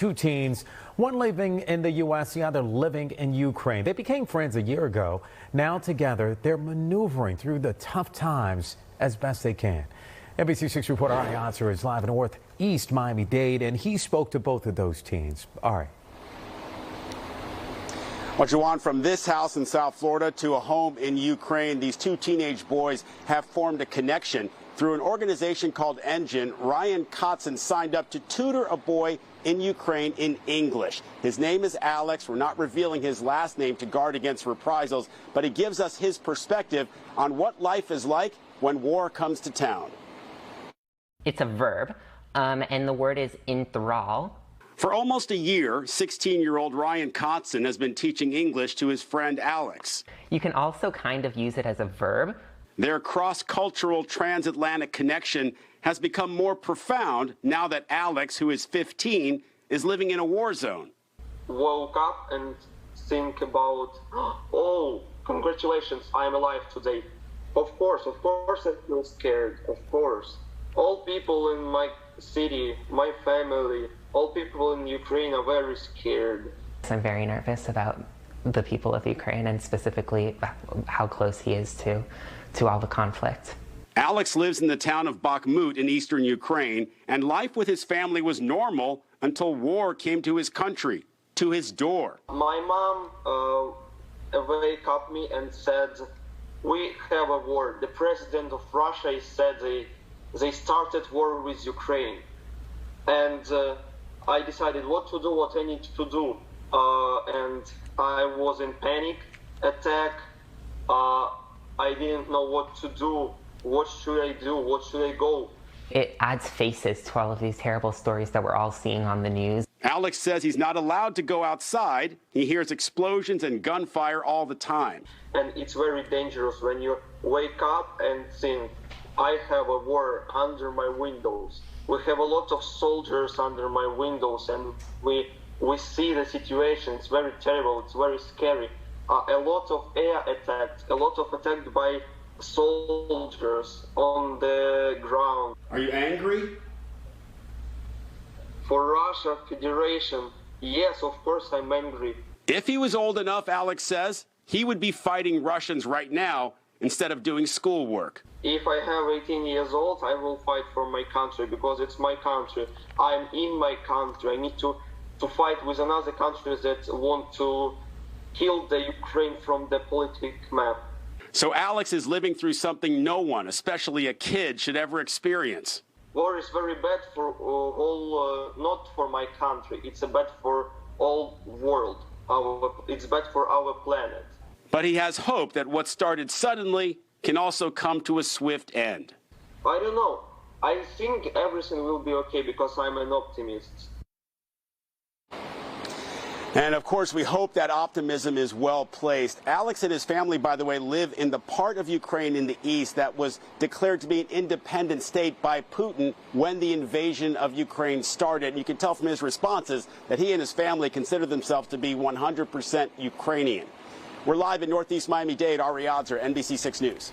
Two teens, one living in the U.S., the other living in Ukraine. They became friends a year ago. Now together, they're maneuvering through the tough times as best they can. NBC6 reporter Ryan Cotzen is live in Northeast Miami-Dade, and he spoke to both of those teens. All right. Well, Juwan, from this house in South Florida to a home in Ukraine, these two teenage boys have formed a connection. Through an organization called ENGin, Ryan Cotzen signed up to tutor a boy in Ukraine in English. His name is Alex. We're not revealing his last name to guard against reprisals, but he gives us his perspective on what life is like when war comes to town. It's a verb, and the word is enthrall. For almost a year, 16-year-old Ryan Cotzen has been teaching English to his friend Alex. You can also kind of use it as a verb. Their cross-cultural transatlantic connection has become more profound now that Alex, who is 15, is living in a war zone. Woke up and think about, oh, congratulations, I'm alive today. Of course I feel scared, of course. All people in my city, my family, all people in Ukraine are very scared. I'm very nervous about the people of Ukraine and specifically how close he is to all the conflict. Alex lives in the town of Bakhmut in eastern Ukraine, and life with his family was normal until war came to his country, to his door. My mom wake up me and said, we have a war. The president of Russia said they started war with Ukraine. And I decided what to do, what I need to do. And I was in panic attack. I didn't know what to do. What should I do? What should I go? It adds faces to all of these terrible stories that we're all seeing on the news. Alex says he's not allowed to go outside. He hears explosions and gunfire all the time. And it's very dangerous when you wake up and think, I have a war under my windows. We have a lot of soldiers under my windows, and we see the situation. It's very terrible. It's very scary. A lot of air attacks, a lot of attacks by soldiers on the ground. Are you angry? For Russia Federation, yes, of course I'm angry. If he was old enough, Alex says, he would be fighting Russians right now instead of doing schoolwork. If I have 18 years old, I will fight for my country because it's my country. I'm in my country. I need to fight with another countries that want to kill the Ukraine from the political map. So Alex is living through something no one, especially a kid, should ever experience. War is very bad for all, not for my country. It's bad for all world. It's bad for our planet. But he has hope that what started suddenly can also come to a swift end. I don't know. I think everything will be okay because I'm an optimist. And of course, we hope that optimism is well placed. Alex and his family, by the way, live in the part of Ukraine in the east that was declared to be an independent state by Putin when the invasion of Ukraine started. You can tell from his responses that he and his family consider themselves to be 100% Ukrainian. We're live in Northeast Miami-Dade. Ryan Cotzen, NBC6 News.